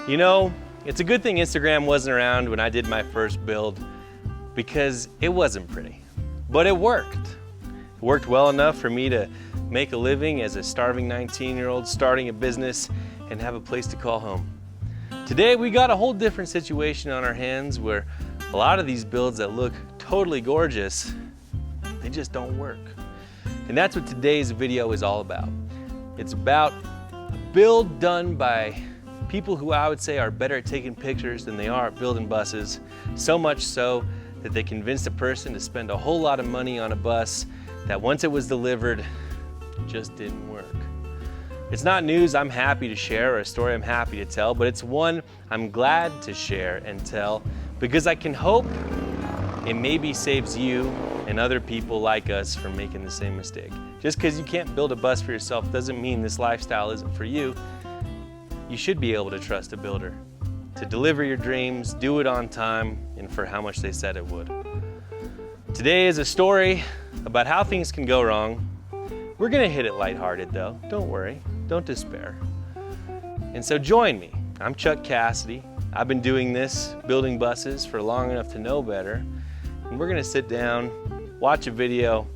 You know, it's a good thing Instagram wasn't around when I did my first build because it wasn't pretty, but it worked. It worked well enough for me to make a living as a starving 19-year-old starting a business and have a place to call home. Today we got a whole different situation on our hands where a lot of these builds that look totally gorgeous, they just don't work. And that's what today's video is all about. It's about a build done by people who I would say are better at taking pictures than they are at building buses, so much so that they convinced a person to spend a whole lot of money on a bus that once it was delivered, just didn't work. It's not news I'm happy to share or a story I'm happy to tell, but it's one I'm glad to share and tell because I can hope it maybe saves you and other people like us from making the same mistake. Just because you can't build a bus for yourself doesn't mean this lifestyle isn't for you. You should be able to trust a builder to deliver your dreams, do it on time, and for how much they said it would. Today is a story about how things can go wrong. We're gonna hit it lighthearted though, don't worry, don't despair. And so join me. I'm Chuck Cassidy. I've been doing this, building buses, for long enough to know better. And we're gonna sit down, watch a video,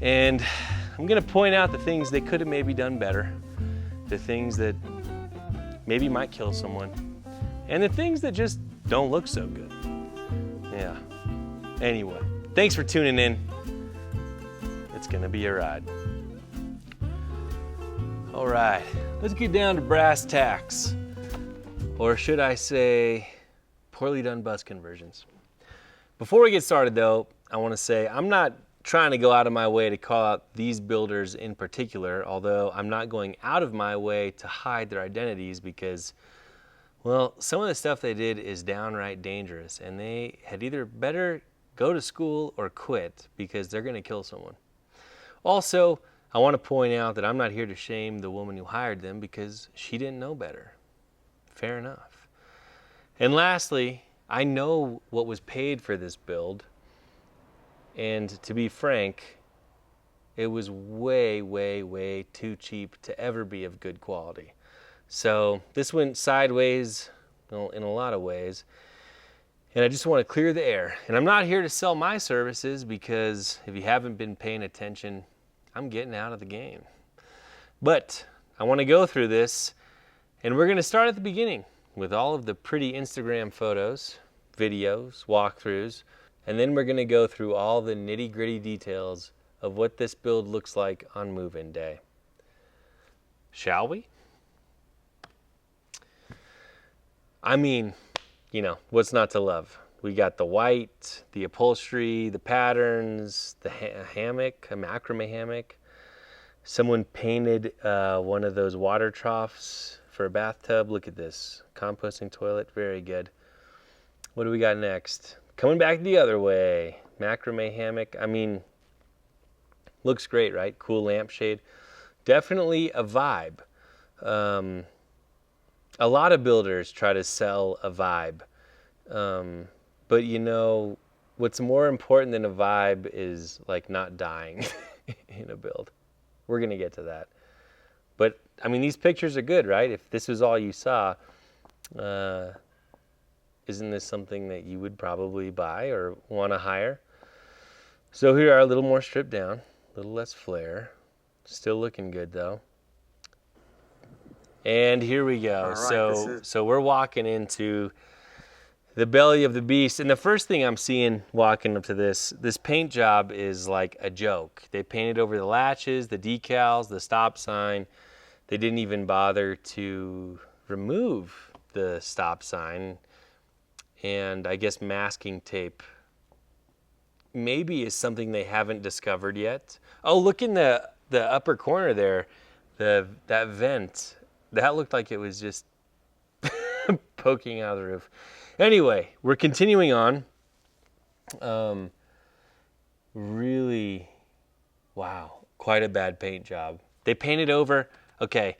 and I'm gonna point out the things they could have maybe done better, the things that maybe might kill someone, and the things that just don't look so good. Yeah. Anyway, thanks for tuning in. It's gonna be a ride. All right, let's get down to brass tacks. Or should I say, poorly done bus conversions. Before we get started though, I wanna say I'm not trying to go out of my way to call out these builders in particular, although I'm not going out of my way to hide their identities because, well, some of the stuff they did is downright dangerous and they had either better go to school or quit because they're gonna kill someone. Also, I want to point out that I'm not here to shame the woman who hired them because she didn't know better. Fair enough. And lastly, I know what was paid for this build, and to be frank, it was way, way, way too cheap to ever be of good quality. So this went sideways, well, in a lot of ways, and I just want to clear the air. And I'm not here to sell my services because if you haven't been paying attention, I'm getting out of the game. But I want to go through this, and we're going to start at the beginning with all of the pretty Instagram photos, videos, walkthroughs, and then we're going to go through all the nitty-gritty details of what this build looks like on move-in day. Shall we? I mean, you know, what's not to love? We got the white, the upholstery, the patterns, the hammock, a macrame hammock. Someone painted one of those water troughs for a bathtub. Look at this, composting toilet, very good. What do we got next? Coming back the other way, macrame hammock. I mean, looks great, right? Cool lampshade. Definitely a vibe. A lot of builders try to sell a vibe. But you know, what's more important than a vibe is like not dying in a build. We're gonna get to that. But I mean, these pictures are good, right? If this was all you saw, isn't this something that you would probably buy or wanna hire? So here are a little more stripped down, a little less flare. Still looking good though. And here we go. Right, so we're walking into the belly of the beast, and the first thing I'm seeing walking up to this paint job is like a joke. They painted over the latches, the decals, the stop sign. They didn't even bother to remove the stop sign, and I guess masking tape maybe is something they haven't discovered yet. Oh, look in the upper corner there, that vent. That looked like it was just poking out of the roof. Anyway, we're continuing on. Really, wow, quite a bad paint job. They painted over, okay,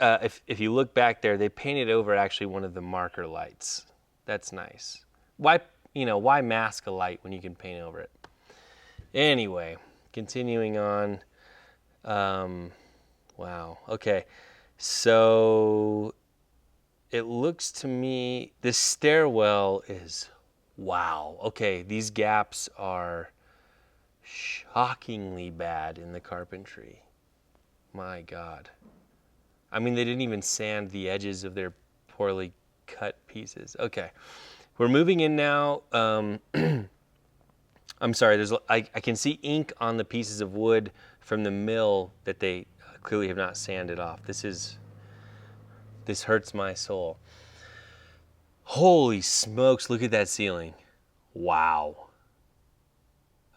if you look back there, they painted over actually one of the marker lights. That's nice. Why mask a light when you can paint over it? Anyway, continuing on. Wow, okay. So it looks to me, this stairwell is, wow. Okay, these gaps are shockingly bad in the carpentry. My God. I mean, they didn't even sand the edges of their poorly cut pieces. Okay, we're moving in now. I'm sorry, I can see ink on the pieces of wood from the mill that they clearly have not sanded off. This hurts my soul. Holy smokes, look at that ceiling. Wow.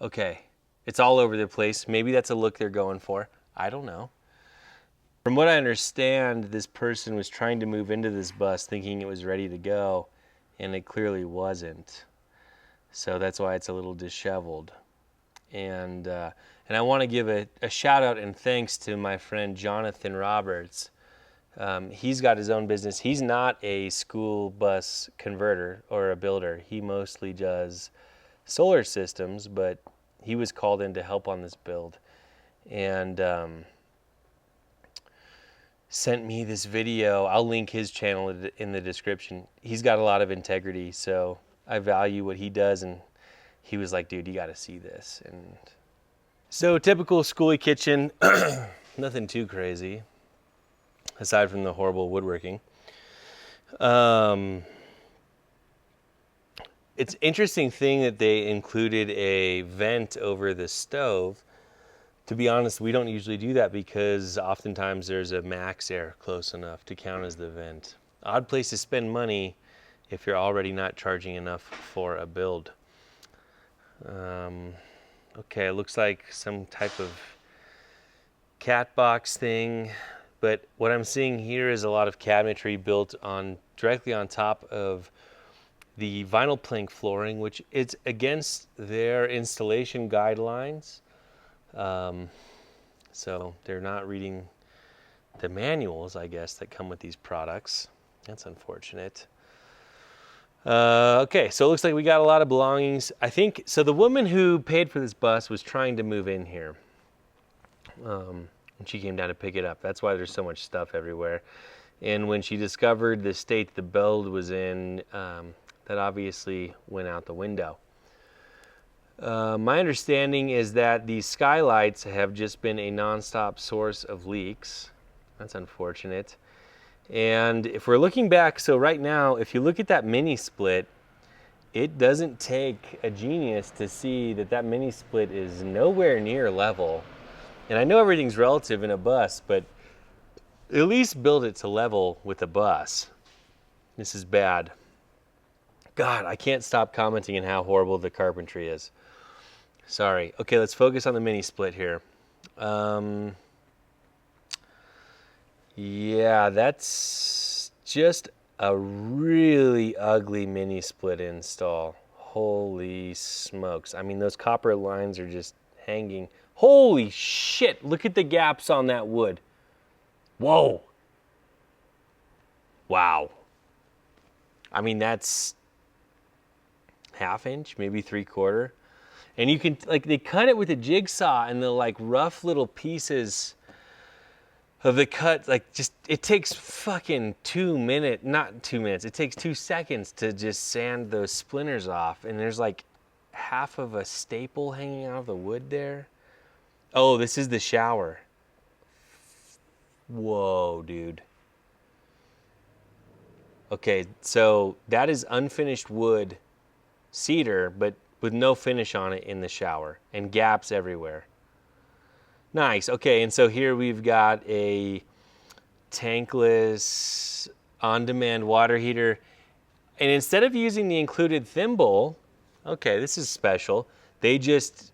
Okay, it's all over the place. Maybe that's a look they're going for. I don't know. From what I understand, this person was trying to move into this bus thinking it was ready to go, and it clearly wasn't. So that's why it's a little disheveled. And I want to give a shout out and thanks to my friend Jonathan Roberts. He's got his own business. He's not a school bus converter or a builder. He mostly does solar systems, but he was called in to help on this build. And sent me this video. I'll link his channel in the description. He's got a lot of integrity, so I value what he does, and he was like, dude, you got to see this. And so typical schoolie kitchen, nothing too crazy aside from the horrible woodworking. It's interesting thing that they included a vent over the stove. To be honest, we don't usually do that because oftentimes there's a max air close enough to count as the vent. Odd place to spend money if you're already not charging enough for a build. Okay, it looks like some type of cat box thing, but what I'm seeing here is a lot of cabinetry built directly on top of the vinyl plank flooring, which is against their installation guidelines. So they're not reading the manuals, I guess, that come with these products. That's unfortunate. Okay, so it looks like we got a lot of belongings. I think, so the woman who paid for this bus was trying to move in here. And she came down to pick it up. That's why there's so much stuff everywhere. And when she discovered the state the build was in, that obviously went out the window. My understanding is that these skylights have just been a nonstop source of leaks. That's unfortunate. And if we're looking back, so right now, if you look at that mini split, it doesn't take a genius to see that that mini split is nowhere near level. And I know everything's relative in a bus, but at least build it to level with a bus. This is bad. God, I can't stop commenting on how horrible the carpentry is. Sorry. Okay, let's focus on the mini split here. Yeah, that's just a really ugly mini split install. Holy smokes. I mean, those copper lines are just hanging. Holy shit, look at the gaps on that wood. Whoa. Wow. I mean, that's ½ inch, maybe 3/4. And you can, like, they cut it with a jigsaw, and the, like, rough little pieces of the cut, like, just, it takes fucking 2 minutes, not 2 minutes, it takes 2 seconds to just sand those splinters off. And there's like half of a staple hanging out of the wood there. Oh, this is the shower. Whoa, dude. Okay, so that is unfinished wood, cedar, but with no finish on it in the shower, and gaps everywhere. Nice. Okay, and so here we've got a tankless on-demand water heater. And instead of using the included thimble, okay, this is special. They just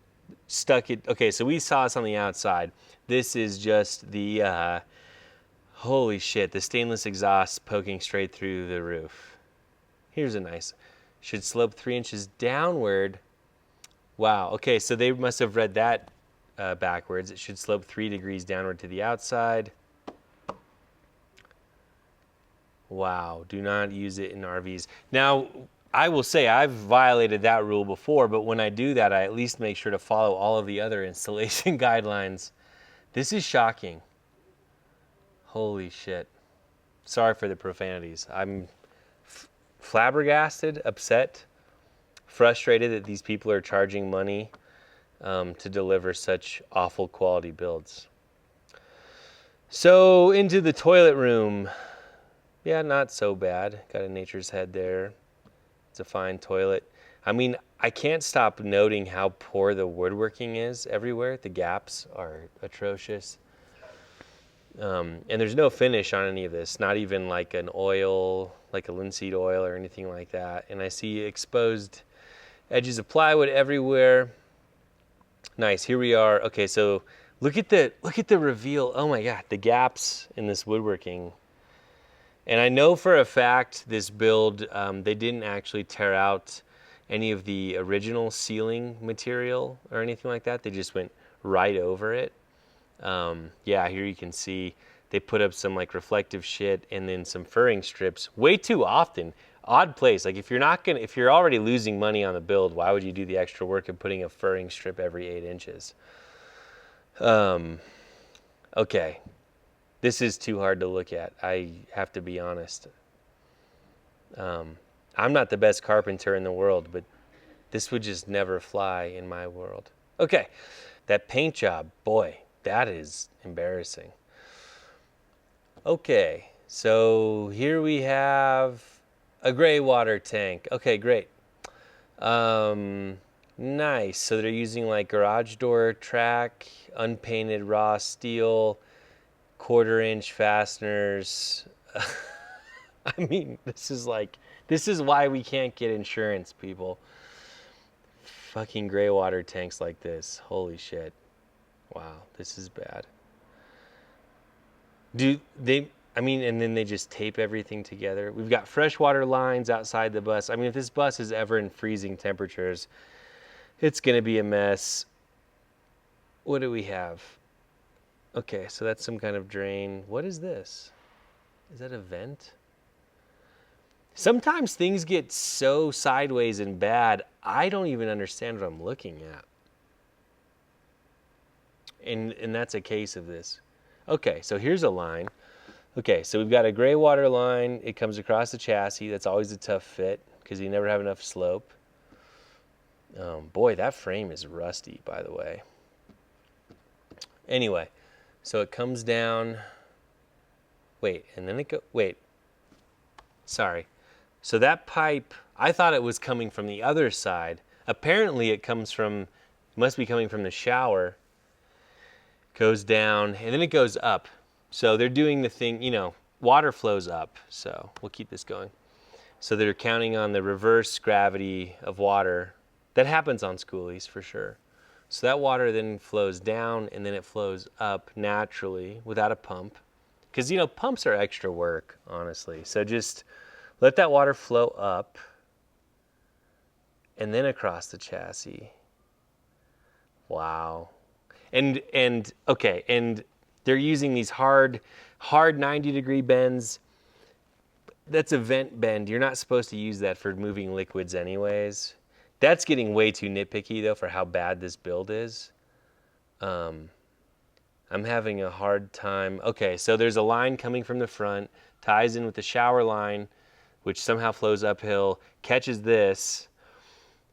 stuck it. Okay, so we saw this on the outside. This is just the, holy shit, the stainless exhaust poking straight through the roof. Here's a nice, should slope 3 inches downward. Wow, okay, so they must have read that backwards. It should slope 3 degrees downward to the outside. Wow, do not use it in RVs. Now, I will say I've violated that rule before, but when I do that, I at least make sure to follow all of the other installation guidelines. This is shocking. Holy shit. sorry for the profanities. I'm flabbergasted, upset, frustrated that these people are charging money to deliver such awful quality builds. So into the toilet room. Yeah, not so bad. Got a Nature's Head there. It's a fine toilet. I mean, I can't stop noting how poor the woodworking is everywhere. The gaps are atrocious. And there's no finish on any of this, not even like an oil, like a linseed oil or anything like that. And I see exposed edges of plywood everywhere. Nice, here we are. Okay, so look at the reveal. Oh my God, the gaps in this woodworking. And I know for a fact this build, they didn't actually tear out any of the original ceiling material or anything like that. They just went right over it. Yeah, here you can see they put up some like reflective shit and then some furring strips way too often. Odd place. Like if you're already losing money on the build, why would you do the extra work of putting a furring strip every 8 inches? Okay. This is too hard to look at. I have to be honest. I'm not the best carpenter in the world, but this would just never fly in my world. Okay, that paint job, boy, that is embarrassing. Okay, so here we have a gray water tank. Okay, great. Nice. So they're using like garage door track, unpainted raw steel, 1/4-inch fasteners. I mean, this is why we can't get insurance, people. Fucking gray water tanks like this. Holy shit. Wow, this is bad. And then they just tape everything together. We've got freshwater lines outside the bus. I mean, if this bus is ever in freezing temperatures, it's gonna be a mess. What do we have? Okay, so that's some kind of drain. What is this? Is that a vent? Sometimes things get so sideways and bad, I don't even understand what I'm looking at. And that's a case of this. Okay, so here's a line. Okay, so we've got a gray water line. It comes across the chassis. That's always a tough fit because you never have enough slope. Boy, that frame is rusty, by the way. Anyway, so it comes down. Wait, and then sorry. So that pipe, I thought it was coming from the other side. Apparently it must be coming from the shower. Goes down, and then it goes up. So they're doing the thing, water flows up. So we'll keep this going. So they're counting on the reverse gravity of water. That happens on schoolies for sure. So that water then flows down, and then it flows up naturally without a pump. Because, pumps are extra work, honestly. So just let that water flow up and then across the chassis. Wow. And they're using these hard 90-degree bends. That's a vent bend. You're not supposed to use that for moving liquids anyways. That's getting way too nitpicky, though, for how bad this build is. I'm having a hard time. Okay, so there's a line coming from the front, ties in with the shower line, which somehow flows uphill, catches this,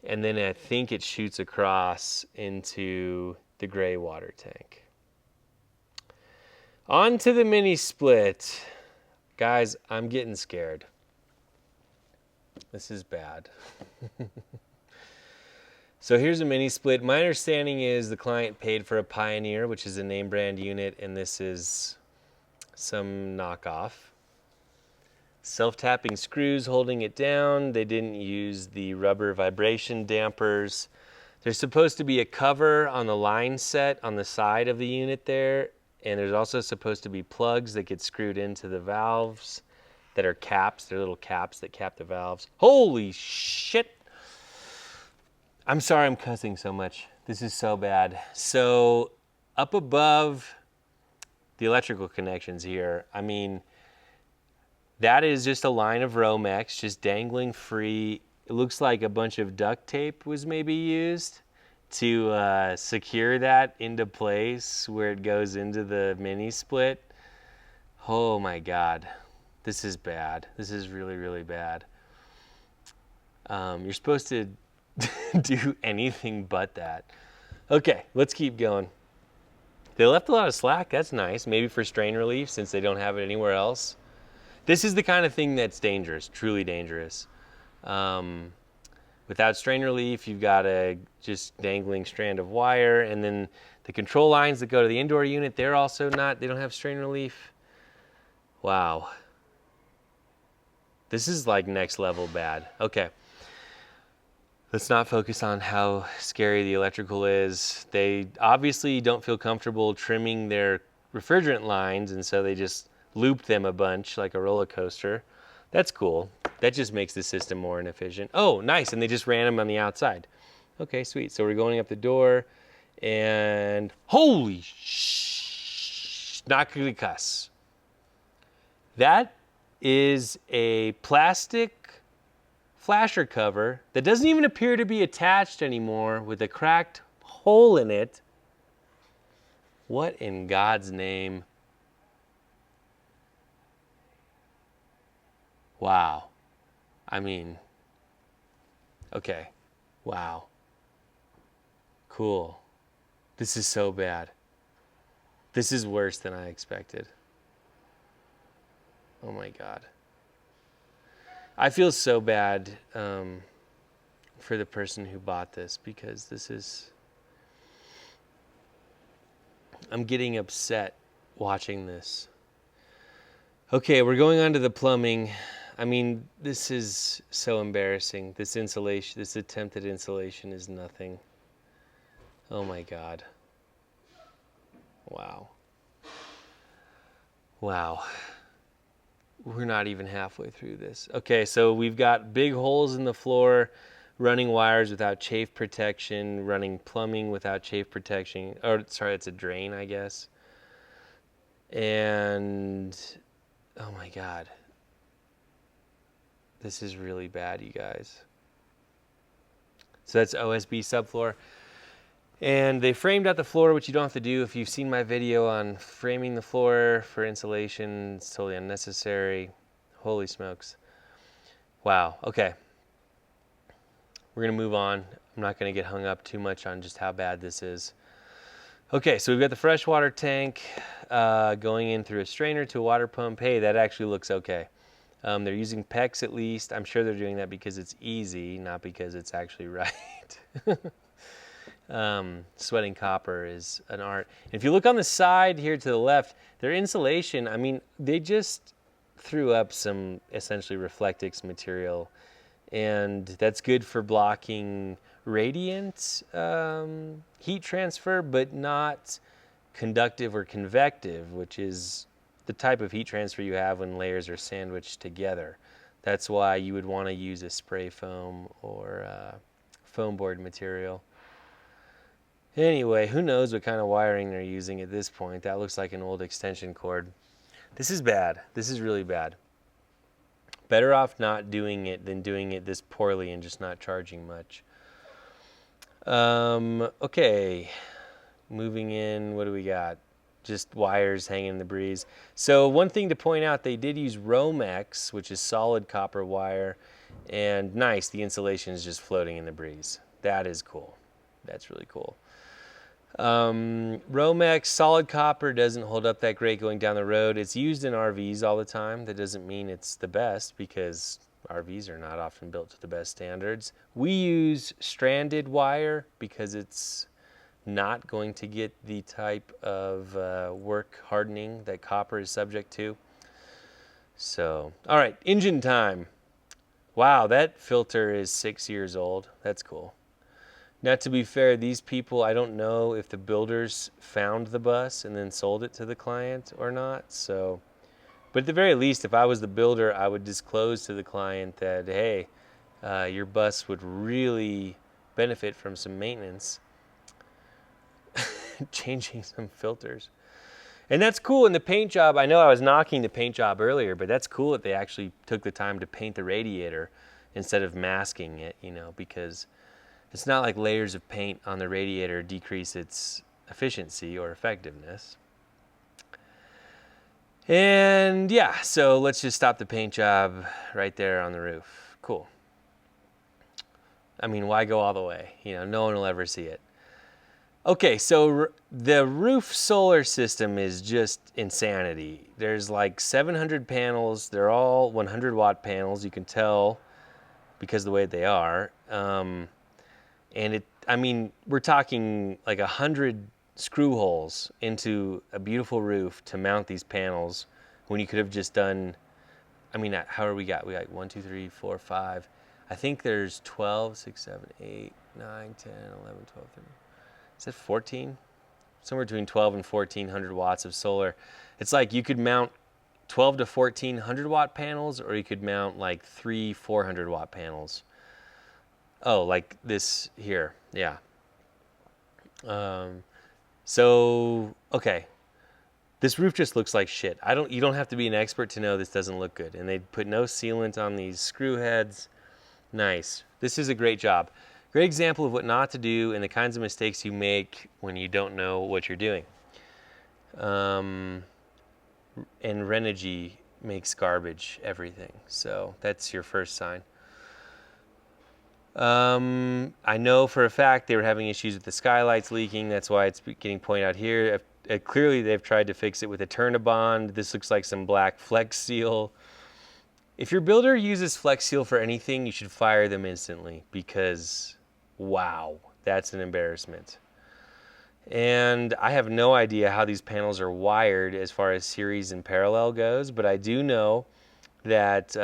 and then I think it shoots across into the gray water tank. On to the mini split. Guys, I'm getting scared. This is bad. So here's a mini split. My understanding is the client paid for a Pioneer, which is a name brand unit, and this is some knockoff. Self-tapping screws holding it down. They didn't use the rubber vibration dampers. There's supposed to be a cover on the line set on the side of the unit there, and there's also supposed to be plugs that get screwed into the valves that are caps. They're little caps that cap the valves. Holy shit! I'm sorry I'm cussing so much. This is so bad. So up above the electrical connections here, I mean, that is just a line of Romex just dangling free. It looks like a bunch of duct tape was maybe used to secure that into place where it goes into the mini split. Oh my God. This is bad. This is really, really bad. You're supposed to do anything but that. Okay, let's keep going. They left a lot of slack. That's nice. Maybe for strain relief since they don't have it anywhere else. This is the kind of thing that's dangerous, truly dangerous. Without strain relief, you've got a just dangling strand of wire, and then the control lines that go to the indoor unit, they don't have strain relief. Wow. This is like next level bad. Okay. Let's not focus on how scary the electrical is. They obviously don't feel comfortable trimming their refrigerant lines, and so they just looped them a bunch like a roller coaster. That's cool. That just makes the system more inefficient. Oh, nice, and they just ran them on the outside. Okay, sweet. So we're going up the door, and holy not gonna cuss. That is a plastic flasher cover that doesn't even appear to be attached anymore with a cracked hole in it. What in God's name? Wow. I mean, okay. Wow. Cool. This is so bad. This is worse than I expected. Oh my God. I feel so bad for the person who bought this because I'm getting upset watching this. Okay, we're going on to the plumbing. I mean, this is so embarrassing. This attempted insulation is nothing. Oh my God. Wow. Wow. We're not even halfway through this. Okay, so we've got big holes in the floor, running wires without chafe protection, running plumbing without chafe protection. Oh, sorry, it's a drain, I guess. And, oh my God. This is really bad, you guys. So that's OSB subfloor. And they framed out the floor, which you don't have to do. If you've seen my video on framing the floor for insulation, it's totally unnecessary. Holy smokes. Wow, okay. We're gonna move on. I'm not gonna get hung up too much on just how bad this is. Okay, so we've got the freshwater tank going in through a strainer to a water pump. Hey, that actually looks okay. They're using PEX at least. I'm sure they're doing that because it's easy, not because it's actually right. Sweating copper is an art. If you look on the side here to the left, their insulation, I mean, they just threw up some essentially Reflectix material, and that's good for blocking radiant heat transfer, but not conductive or convective, which is the type of heat transfer you have when layers are sandwiched together. That's why you would want to use a spray foam or foam board material. Anyway, who knows what kind of wiring they're using at this point. That looks like an old extension cord. This is bad. This is really bad. Better off not doing it than doing it this poorly and just not charging much. Okay, moving in, what do we got? Just wires hanging in the breeze. So one thing to point out, they did use Romex, which is solid copper wire, and nice, the insulation is just floating in the breeze. That is cool. That's really cool. Romex solid copper doesn't hold up that great going down the road. It's used in RVs all the time. That doesn't mean it's the best because RVs are not often built to the best standards. We use stranded wire because it's not going to get the type of work hardening that copper is subject to. So, all right, engine time. Wow, that filter is 6 years old. That's cool. Now, to be fair, these people, I don't know if the builders found the bus and then sold it to the client or not. So, but at the very least, if I was the builder, I would disclose to the client that, hey, your bus would really benefit from some maintenance, changing some filters. And that's cool in the paint job. I know I was knocking the paint job earlier, but that's cool that they actually took the time to paint the radiator instead of masking it, you know, because it's not like layers of paint on the radiator decrease its efficiency or effectiveness. And yeah, so let's just stop the paint job right there on the roof. Cool. I mean, why go all the way? No one will ever see it. Okay, so the roof solar system is just insanity. There's like 700 panels. They're all 100-watt panels. You can tell because of the way they are. And we're talking like 100 screw holes into a beautiful roof to mount these panels when you could have just done, how are we got? We got 1, 2, 3, 4, 5. I think there's 12, 6, 7, 8, 9, 10, 11, 12, 13. Is it 14? Somewhere between 12 and 1400 watts of solar. It's like you could mount 12 to 1400 watt panels, or you could mount like 400 watt panels. Oh, like this here, yeah. Okay. This roof just looks like shit. You don't have to be an expert to know this doesn't look good. And they put no sealant on these screw heads. Nice. This is a great job. Great example of what not to do and the kinds of mistakes you make when you don't know what you're doing. And Renogy makes garbage everything. So that's your first sign. I know for a fact they were having issues with the skylights leaking. That's why it's getting pointed out here. Clearly they've tried to fix it with a Turnabond. This looks like some black Flex Seal. If your builder uses Flex Seal for anything, you should fire them instantly because, wow, that's an embarrassment. And I have no idea how these panels are wired as far as series and parallel goes, but I do know that,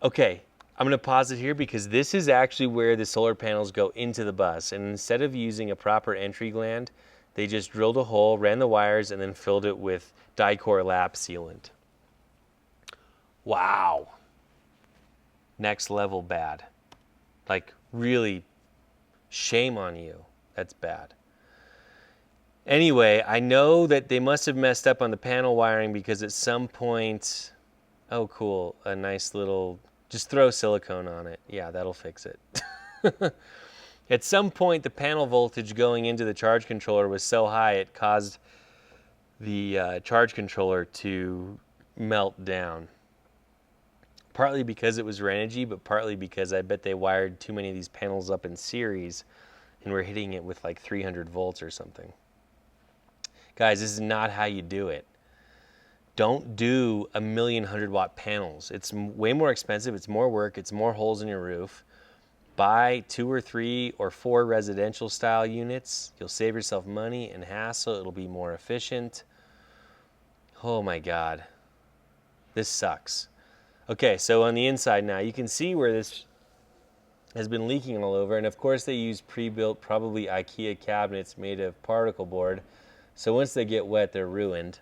okay, I'm going to pause it here because this is actually where the solar panels go into the bus. And instead of using a proper entry gland, they just drilled a hole, ran the wires, and then filled it with Dicor lap sealant. Wow. Next level bad. Like, really, shame on you. That's bad. Anyway, I know that they must have messed up on the panel wiring because at some point, oh cool, a nice little, just throw silicone on it. Yeah, that'll fix it. At some point, the panel voltage going into the charge controller was so high it caused the charge controller to melt down. Partly because it was Renogy, but partly because I bet they wired too many of these panels up in series and were hitting it with like 300 volts or something. Guys, this is not how you do it. Don't do 1,100-watt panels. It's way more expensive, it's more work, it's more holes in your roof. Buy 2 or 3 or 4 residential style units. You'll save yourself money and hassle. It'll be more efficient. Oh my God. This sucks. Okay, so on the inside now, you can see where this has been leaking all over. And of course they use pre-built, probably IKEA cabinets made of particle board. So once they get wet, they're ruined.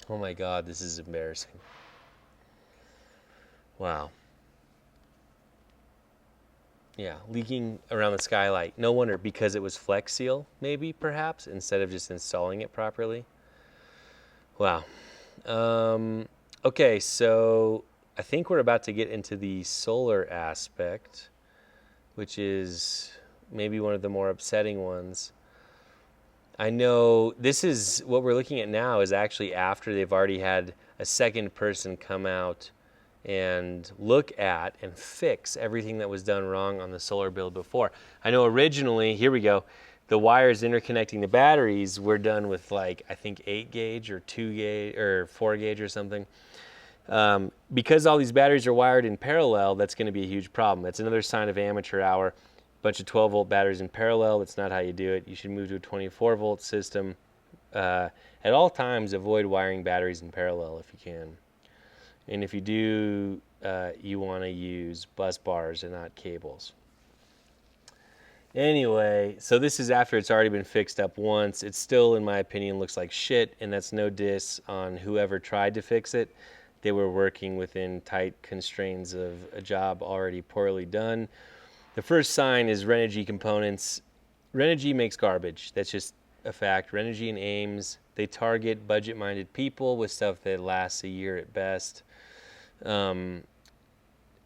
Oh my God, this is embarrassing. Wow. Yeah, leaking around the skylight. No wonder, because it was Flex Seal, maybe, perhaps, instead of just installing it properly. Wow. Okay, so I think we're about to get into the solar aspect, which is maybe one of the more upsetting ones. I know this is what we're looking at now is actually after they've already had a second person come out and look at and fix everything that was done wrong on the solar build before. I know originally, here we go, the wires interconnecting the batteries were done with like, I think 8 gauge or 2 gauge or 4 gauge or something. Because all these batteries are wired in parallel, that's going to be a huge problem. That's another sign of amateur hour. Bunch of 12-volt batteries in parallel, that's not how you do it. You should move to a 24-volt system. At all times, avoid wiring batteries in parallel if you can. And if you do, you want to use bus bars and not cables. Anyway, so this is after it's already been fixed up once. It still, in my opinion, looks like shit, and that's no diss on whoever tried to fix it. They were working within tight constraints of a job already poorly done. The first sign is Renogy components. Renogy makes garbage. That's just a fact. Renogy and Ames, they target budget-minded people with stuff that lasts a year at best. And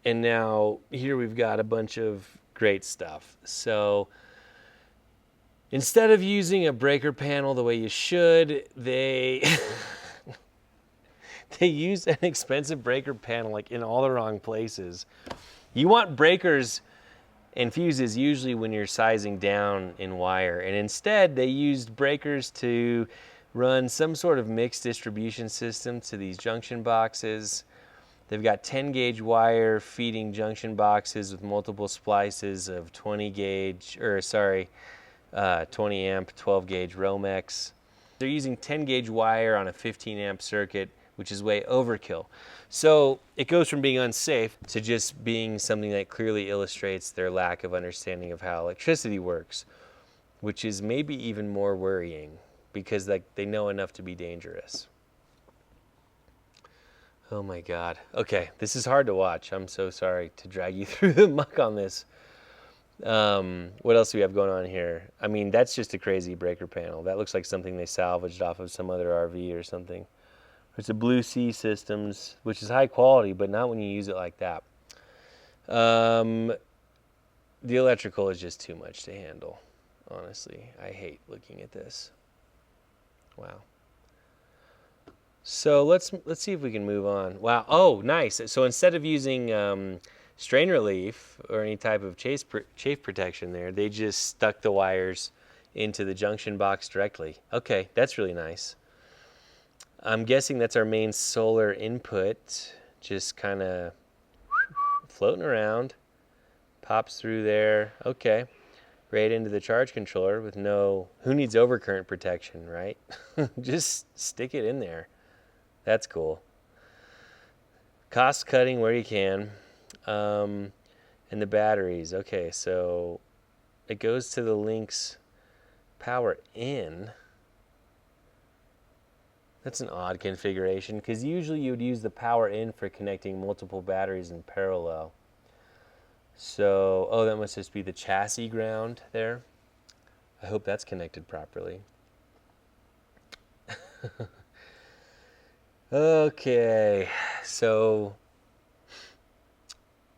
now, here we've got a bunch of great stuff. So, Instead of using a breaker panel the way you should, they they use an expensive breaker panel like in all the wrong places. You want breakers and fuses usually when you're sizing down in wire, and instead they used breakers to run some sort of mixed distribution system to these junction boxes. They've got 10 gauge wire feeding junction boxes with multiple splices of 20 amp 12 gauge Romex. They're using 10 gauge wire on a 15 amp circuit, which is way overkill. So it goes from being unsafe to just being something that clearly illustrates their lack of understanding of how electricity works, which is maybe even more worrying because they know enough to be dangerous. Oh my God. Okay, this is hard to watch. I'm so sorry to drag you through the muck on this. What else do we have going on here? I mean, that's just a crazy breaker panel. That looks like something they salvaged off of some other RV or something. It's a Blue Sea Systems, which is high quality, but not when you use it like that. The electrical is just too much to handle, honestly. I hate looking at this. Wow. So let's see if we can move on. Wow. Oh, nice. So instead of using strain relief or any type of chafe protection there, they just stuck the wires into the junction box directly. Okay, that's really nice. I'm guessing that's our main solar input, just kind of floating around, pops through there. Okay, right into the charge controller with no, who needs overcurrent protection, right? Just stick it in there. That's cool. Cost cutting where you can. And the batteries. Okay, so it goes to the Lynx power in. That's an odd configuration because usually you would use the power in for connecting multiple batteries in parallel. So, oh, that must just be the chassis ground there. I hope that's connected properly. Okay, so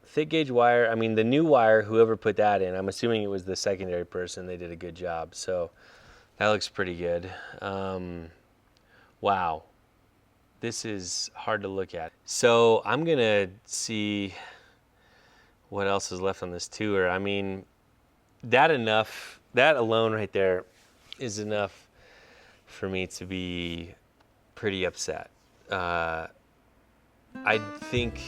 thick gauge wire, I mean the new wire, whoever put that in, I'm assuming it was the secondary person, they did a good job. So that looks pretty good. Wow, this is hard to look at. So I'm gonna see what else is left on this tour. I mean, that alone right there is enough for me to be pretty upset. I think,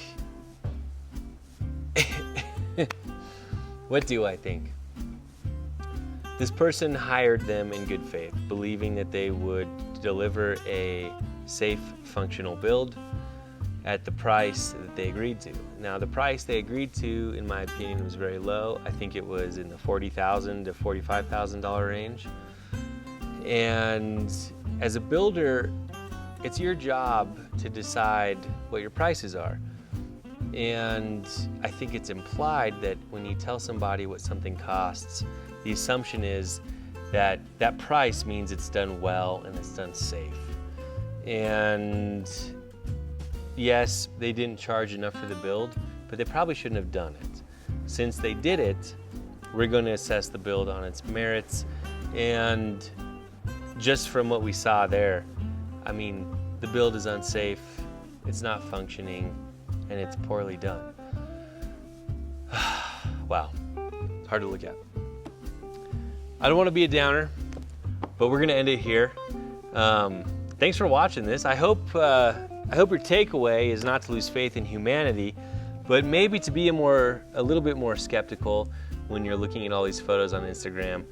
what do I think? This person hired them in good faith, believing that they would deliver a safe, functional build at the price that they agreed to. Now, the price they agreed to, in my opinion, was very low. I think it was in the $40,000 to $45,000 range. And as a builder, it's your job to decide what your prices are. And I think it's implied that when you tell somebody what something costs, the assumption is that that price means it's done well and it's done safe. And yes, they didn't charge enough for the build, but they probably shouldn't have done it. Since they did it, we're going to assess the build on its merits. And just from what we saw there, I mean, the build is unsafe, it's not functioning, and it's poorly done. Wow, it's hard to look at. I don't want to be a downer, but we're gonna end it here. Thanks for watching this. I hope your takeaway is not to lose faith in humanity, but maybe to be a little bit more skeptical when you're looking at all these photos on Instagram.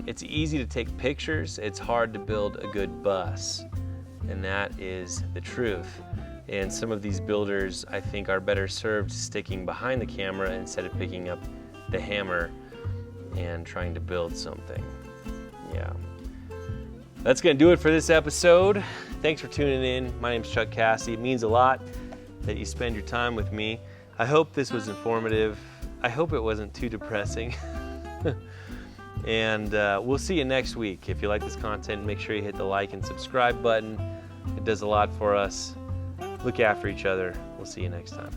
It's easy to take pictures, it's hard to build a good bus. And that is the truth. And some of these builders, I think, are better served sticking behind the camera instead of picking up the hammer and trying to build something. Yeah. That's gonna do it for this episode. Thanks for tuning in. My name's Chuck Cassie. It means a lot that you spend your time with me. I hope this was informative. I hope it wasn't too depressing. And we'll see you next week. If you like this content, make sure you hit the like and subscribe button. It does a lot for us. Look after each other. We'll see you next time.